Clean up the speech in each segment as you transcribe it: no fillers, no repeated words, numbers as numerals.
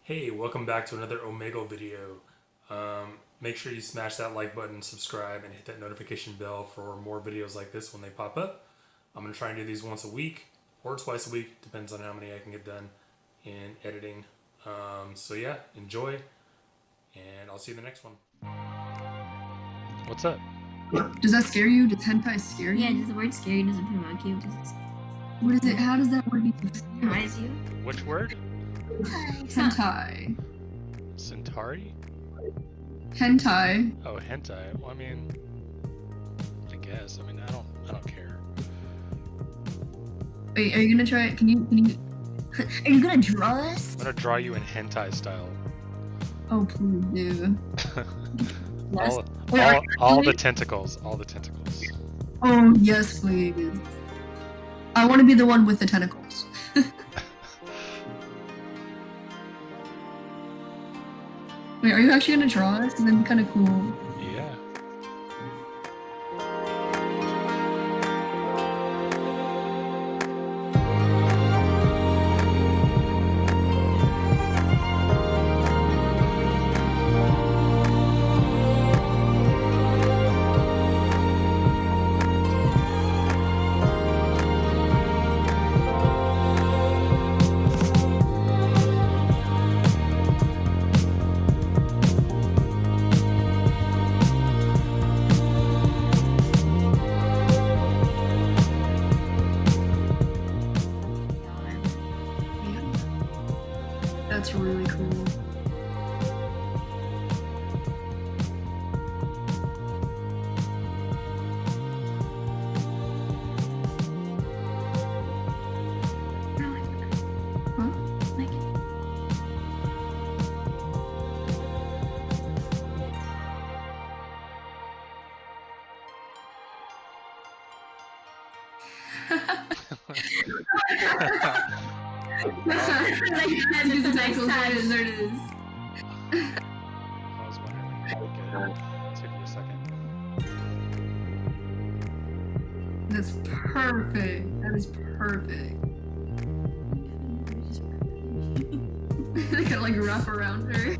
Hey, welcome back to another OMEGLE video. Make sure you smash that like button, subscribe, and hit that notification bell for more videos like this when they pop up. I'm going to try and do these once a week or twice a week, depends on how many I can get done in editing. So yeah, enjoy, and I'll see you in the next one. What's up? Does that scare you? Does hentai scare you? Yeah, does the word scary doesn't provoke you? What is it? How does that word Surprise you? Which word? Hentai. Centauri? Hentai. Oh, hentai. Well, I mean, I guess. I mean, I don't care. Wait, are you gonna try it? Can you? Are you gonna draw us? I'm gonna draw you in hentai style. Oh, please do. Yes. all the tentacles. All the tentacles. Oh, yes, please. I want to be the one with the tentacles. Wait, are you actually gonna draw us? That'd be kind of cool. Yeah. That's really cool. There it is. I was wondering when you would get it. Took me a second. That's perfect. That is perfect. They gotta like wrap around her.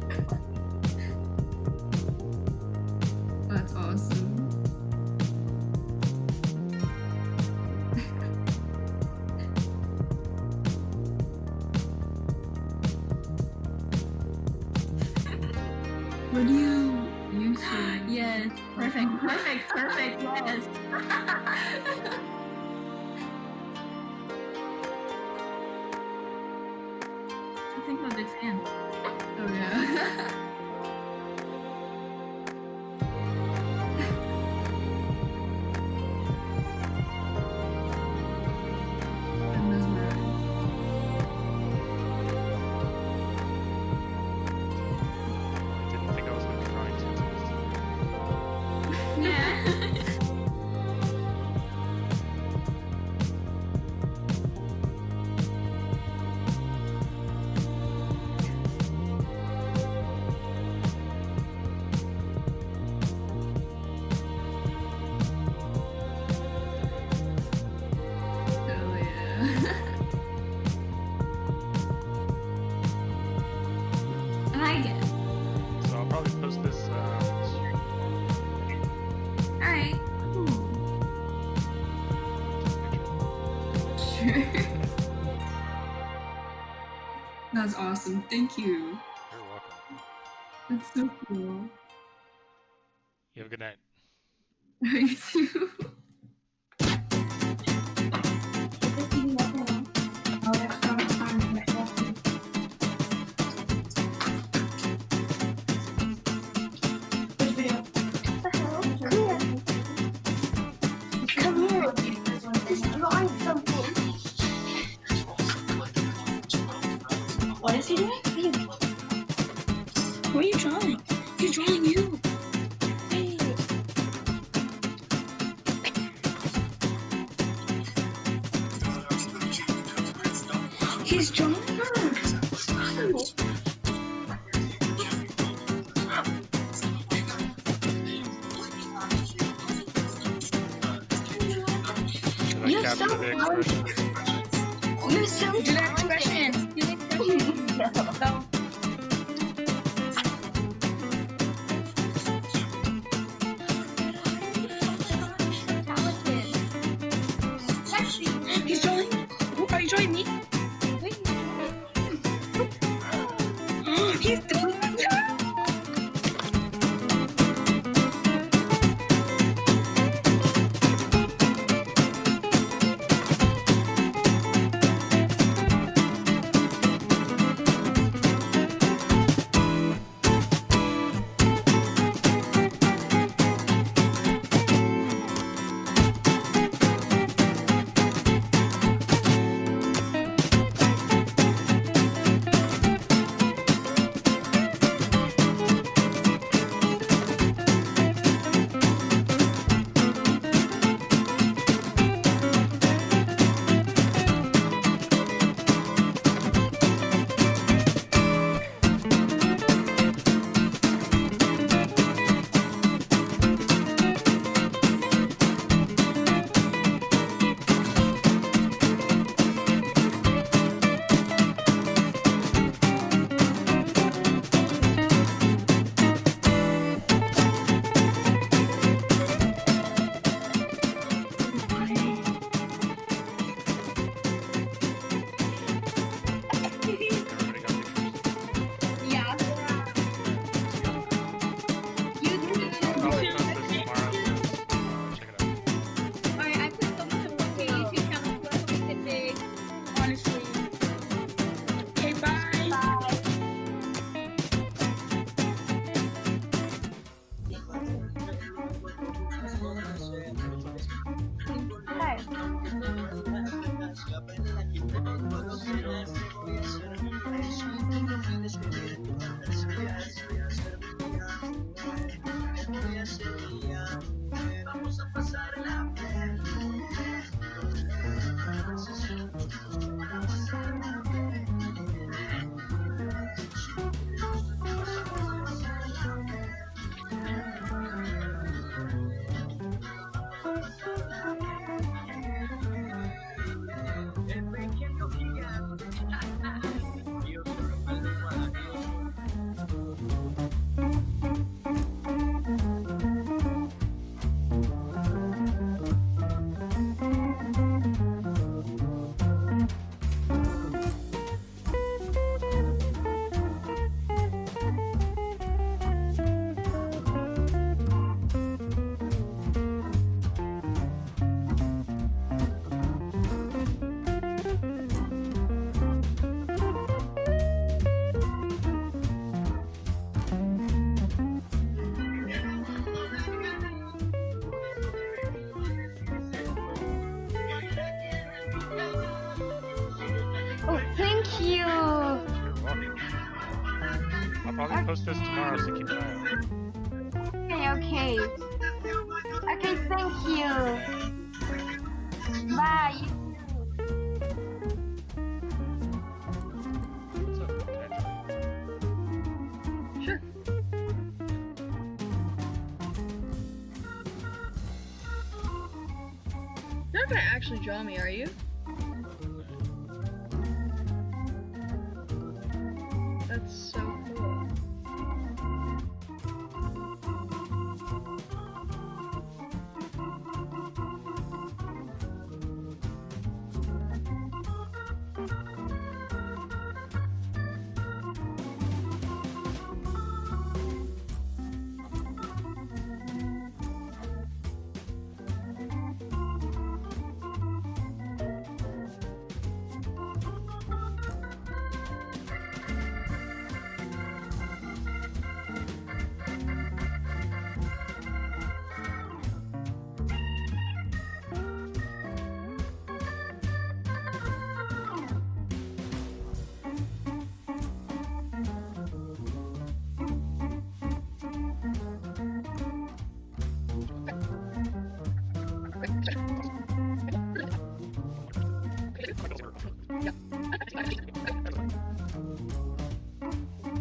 That's awesome. What do you use for? Yes. Perfect. Yes. I think I'm a big fan. Oh yeah. I'm mesmerized. I didn't think I was going to be drawing tentacles today. Yeah. Oh yeah. I like it. So I'll probably post this. Alright. Sure. That's awesome. Thank you. You're welcome. That's so cool. You have a good night. You too. Come here. Just drawing something. What is he doing? What are you drawing? He's drawing you. He's drawing her. Did I You're capture so the funny. expression? You're so Do that expression. Do the expression. No. Go. He's doing it too. Yeah. You too. Probably post this tomorrow, so check it out. Alright, I put so much of my YouTube channel so I can get big. Honestly. Okay, bye. Oh, thank you. You're welcome. I'll probably post this tomorrow, so keep an eye out. Okay. Okay, thank you. Bye. What's up, Ted? Sure. You're not gonna actually draw me, are you? That's so cool.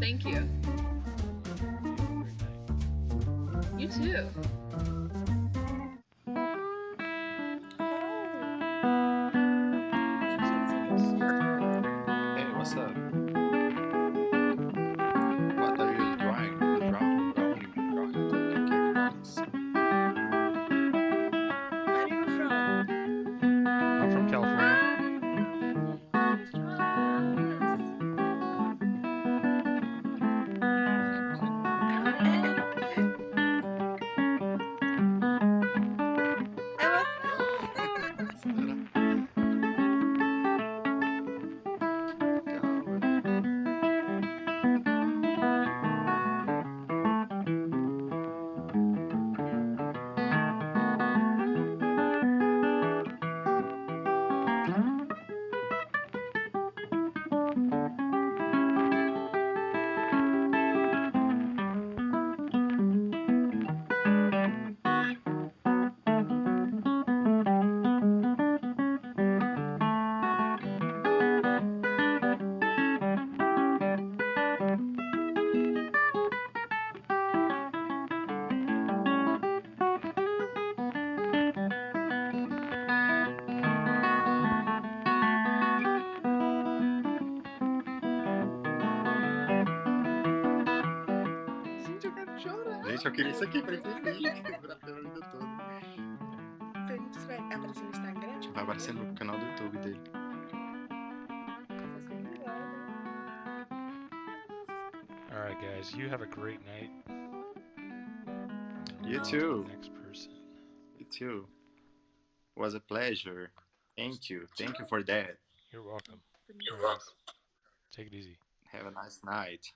Thank you. You too. Hey, what's up? What are you drawing? Drawing. Where are you from? I'm from California. Gente, eu queria isso aqui pra imprimir. Quebrar a vida toda. Pergunta se vai aparecer no Instagram, tipo. Vai aparecer no canal do YouTube dele. All right, guys. You have a great night. You too. Next person. You too. Was a pleasure. Thank you. Thank you for that. You're welcome. All right, guys. Take it easy. Have a nice night.